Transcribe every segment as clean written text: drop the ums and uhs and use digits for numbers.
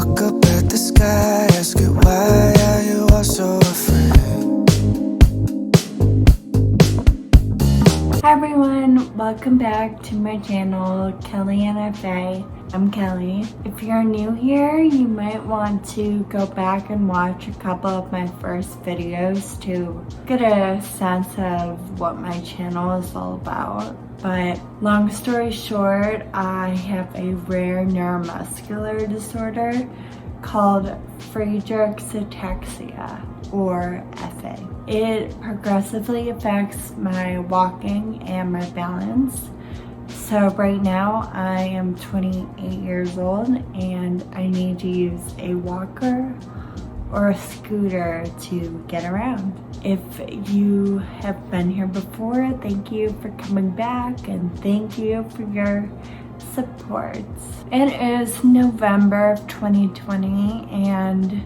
look up at the sky, ask it why are you all so afraid? Hi everyone, welcome back to my channel, Kelly NFA. I'm Kelly. If you're new here, you might want to go back and watch a couple of my first videos to get a sense of what my channel is all about. But long story short, I have a rare neuromuscular disorder called Friedreich's ataxia, or FA. It progressively affects my walking and my balance. So right now I am 28 years old and I need to use a walker or a scooter to get around. If you have been here before, thank you for coming back and thank you for your support. It is November of 2020 and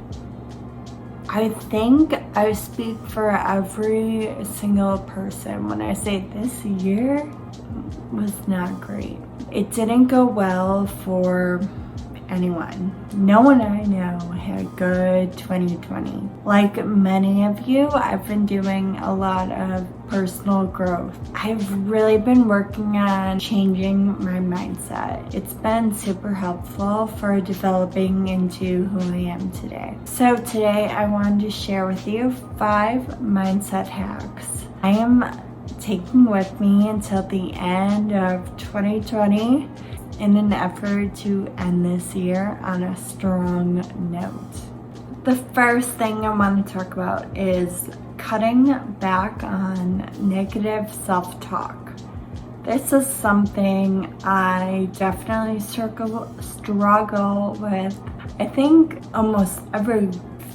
I think I speak for every single person when I say this year was not great. It didn't go well for anyone. No one I know had a good 2020. Like many of you, I've been doing a lot of personal growth. I've really been working on changing my mindset. It's been super helpful for developing into who I am today. So today I wanted to share with you 5 mindset hacks I am taking with me until the end of 2020 in an effort to end this year on a strong note. The first thing I want to talk about is cutting back on negative self-talk. This is something I definitely struggle with. I think almost every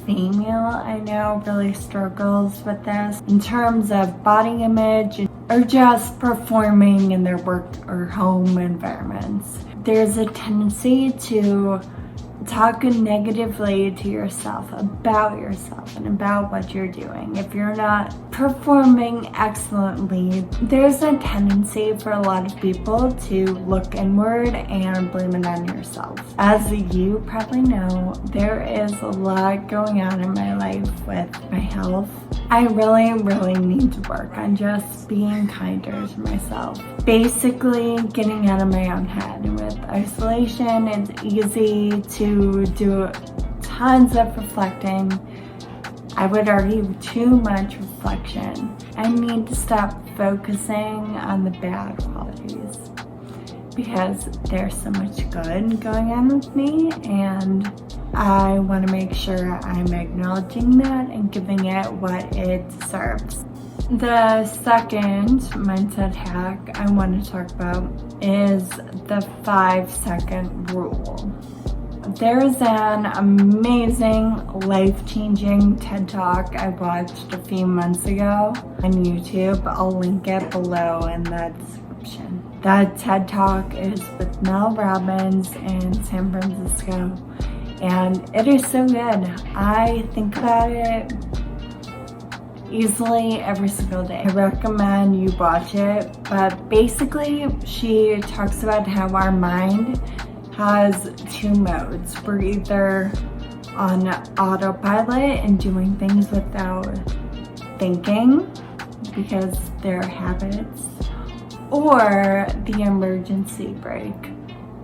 female I know really struggles with this in terms of body image or just performing in their work or home environments. There's a tendency to talk negatively to yourself and about what you're doing. If you're not performing excellently, there's a tendency for a lot of people to look inward and blame it on yourself. As you probably know, there is a lot going on in my life with my health. I really need to work on just being kinder to myself. Basically, getting out of my own head. With isolation, it's easy to do tons of reflecting. I would argue too much reflection. I need to stop focusing on the bad qualities because there's so much good going on with me and I want to make sure I'm acknowledging that and giving it what it deserves. The second mindset hack I want to talk about is the 5-second rule. There's an amazing, life-changing TED Talk I watched a few months ago on YouTube. I'll link it below in the description. That TED Talk is with Mel Robbins in San Francisco, and it is so good. I think about it easily every single day. I recommend you watch it, but basically she talks about how our mind has 2 modes. We're either on autopilot and doing things without thinking because they're habits, or the emergency brake.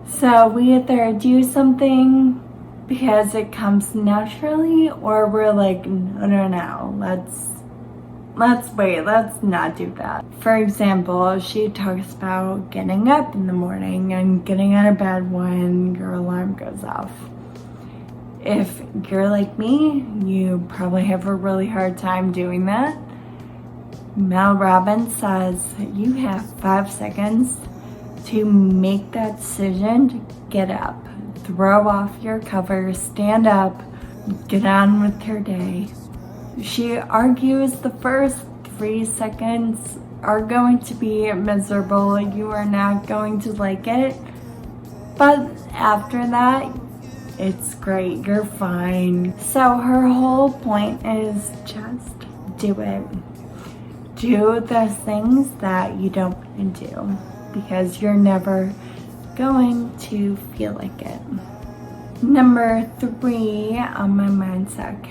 So we either do something because it comes naturally, or we're like, no, let's wait, let's not do that. For example, she talks about getting up in the morning and getting out of bed when your alarm goes off. If you're like me, you probably have a really hard time doing that. Mel Robbins says you have 5 seconds to make that decision to get up, throw off your covers, stand up, get on with your day. She argues the first 3 seconds are going to be miserable. You are not going to like it. But after that, it's great. You're fine. So her whole point is just do it. Do the things that you don't want to do because you're never going to feel like it. Number 3 on my mindset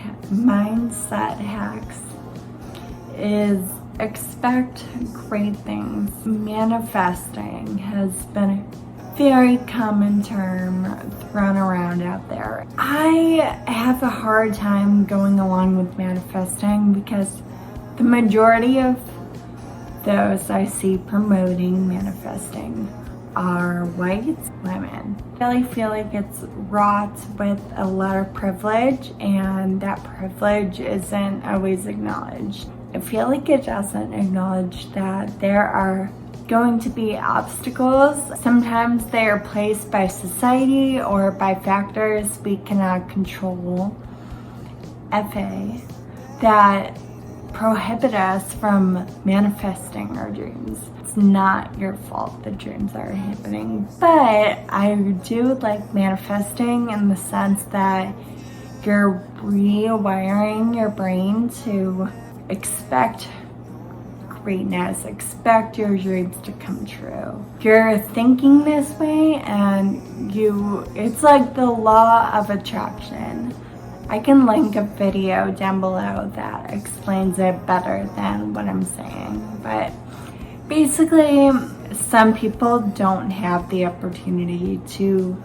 hacks is expect great things. Manifesting has been a very common term thrown around out there. I have a hard time going along with manifesting because the majority of those I see promoting manifesting are white women. I really feel like it's wrought with a lot of privilege, and that privilege isn't always acknowledged. I feel like it doesn't acknowledge that there are going to be obstacles. Sometimes they are placed by society or by factors we cannot control, that prohibit us from manifesting our dreams. It's not your fault the dreams are happening, but I do like manifesting in the sense that you're rewiring your brain to expect greatness, expect your dreams to come true. You're thinking this way, and it's like the law of attraction. I can link a video down below that explains it better than what I'm saying, but basically some people don't have the opportunity to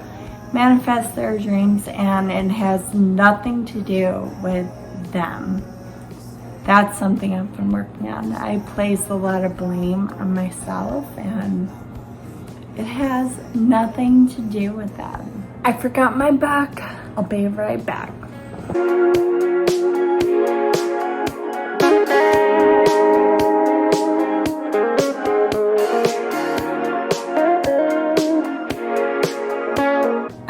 manifest their dreams, and it has nothing to do with them. That's something I've been working on. I place a lot of blame on myself, and it has nothing to do with that. I forgot my book. I'll be right back.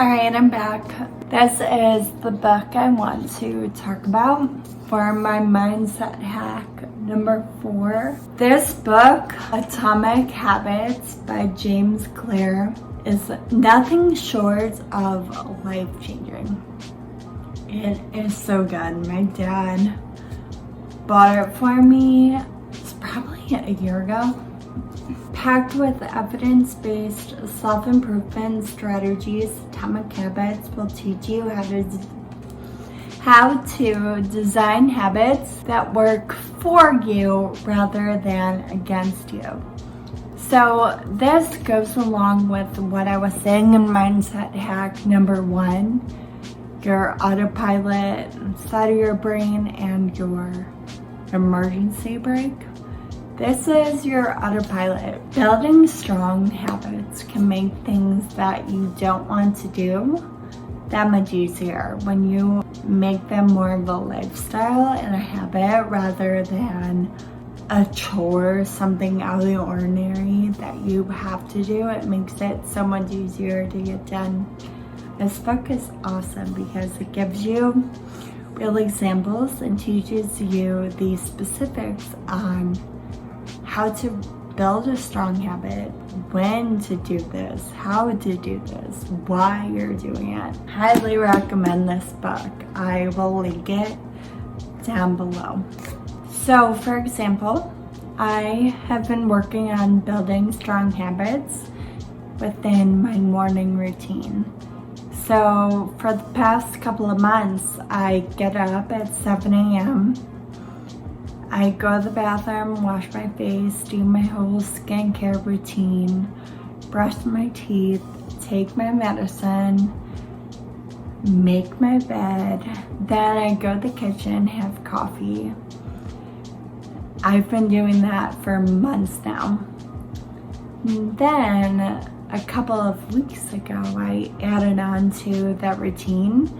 Alright, I'm back. This is the book I want to talk about for my mindset hack number 4. This book, Atomic Habits by James Clear, is nothing short of life-changing. It is so good. My dad bought it for me, it's probably a year ago. Packed with evidence-based self-improvement strategies, Atomic Habits will teach you how to design habits that work for you rather than against you. So this goes along with what I was saying in mindset hack number 1. Your autopilot inside of your brain and your emergency brake. This is your autopilot. Building strong habits can make things that you don't want to do that much easier when you make them more of a lifestyle and a habit rather than a chore, something out of the ordinary that you have to do. It makes it so much easier to get done. This book is awesome because it gives you real examples and teaches you the specifics on how to build a strong habit, when to do this, how to do this, why you're doing it. Highly recommend this book. I will link it down below. So for example, I have been working on building strong habits within my morning routine. So for the past couple of months, I get up at 7 a.m. I go to the bathroom, wash my face, do my whole skincare routine, brush my teeth, take my medicine, make my bed. Then I go to the kitchen, have coffee. I've been doing that for months now. Then a couple of weeks ago, I added on to that routine.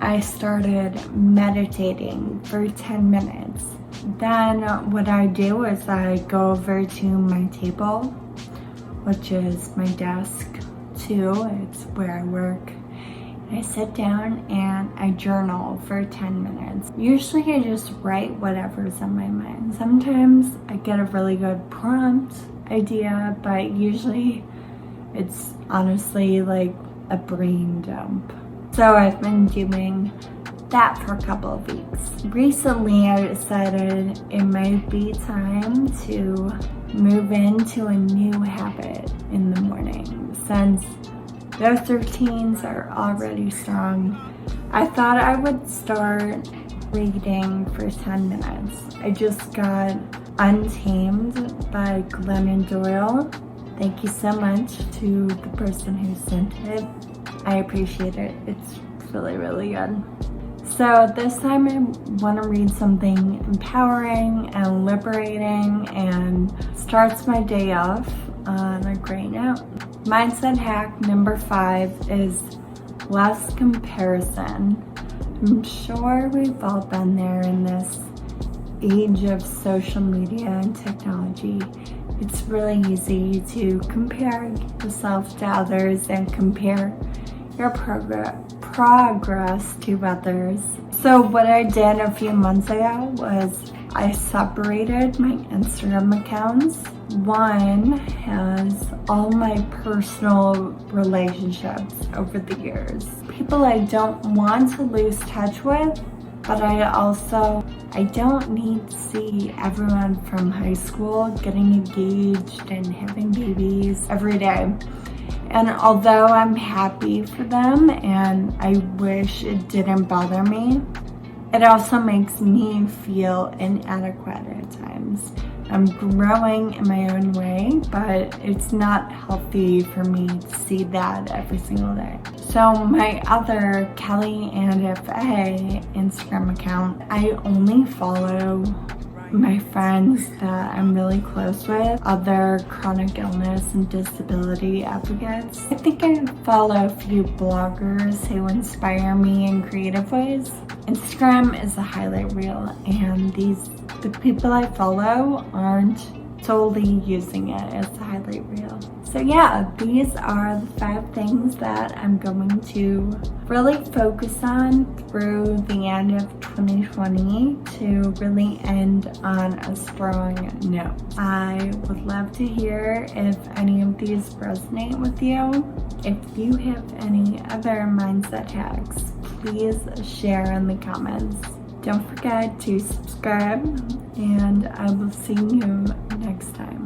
I started meditating for 10 minutes. Then what I do is I go over to my table, which is my desk too. It's where I work. I sit down and I journal for 10 minutes. Usually I just write whatever's on my mind. Sometimes I get a really good prompt idea, but usually it's honestly like a brain dump. So I've been doing that for a couple of weeks. Recently I decided it might be time to move into a new habit in the morning, since Those routines are already strong. I thought I would start reading for 10 minutes. I just got Untamed by Glennon Doyle. Thank you so much to the person who sent it. I appreciate it. It's really, really good. So this time I want to read something empowering and liberating and starts my day off on a great note. Mindset hack number 5 is less comparison. I'm sure we've all been there in this age of social media and technology. It's really easy to compare yourself to others and compare your progress to others. So what I did a few months ago was I separated my Instagram accounts. One has all my personal relationships over the years. People I don't want to lose touch with, but I don't need to see everyone from high school getting engaged and having babies every day. And although I'm happy for them and I wish it didn't bother me, it also makes me feel inadequate at times. I'm growing in my own way, but it's not healthy for me to see that every single day. So my other Kelly and FA Instagram account, I only follow my friends that I'm really close with, other chronic illness and disability advocates. I think I follow a few bloggers who inspire me in creative ways. Instagram is a highlight reel, and the people I follow aren't solely using it as a highlight reel. So yeah, these are the 5 things that I'm going to really focus on through the end of 2020 to really end on a strong note. I would love to hear if any of these resonate with you. If you have any other mindset hacks, please share in the comments. Don't forget to subscribe, and I will see you next time.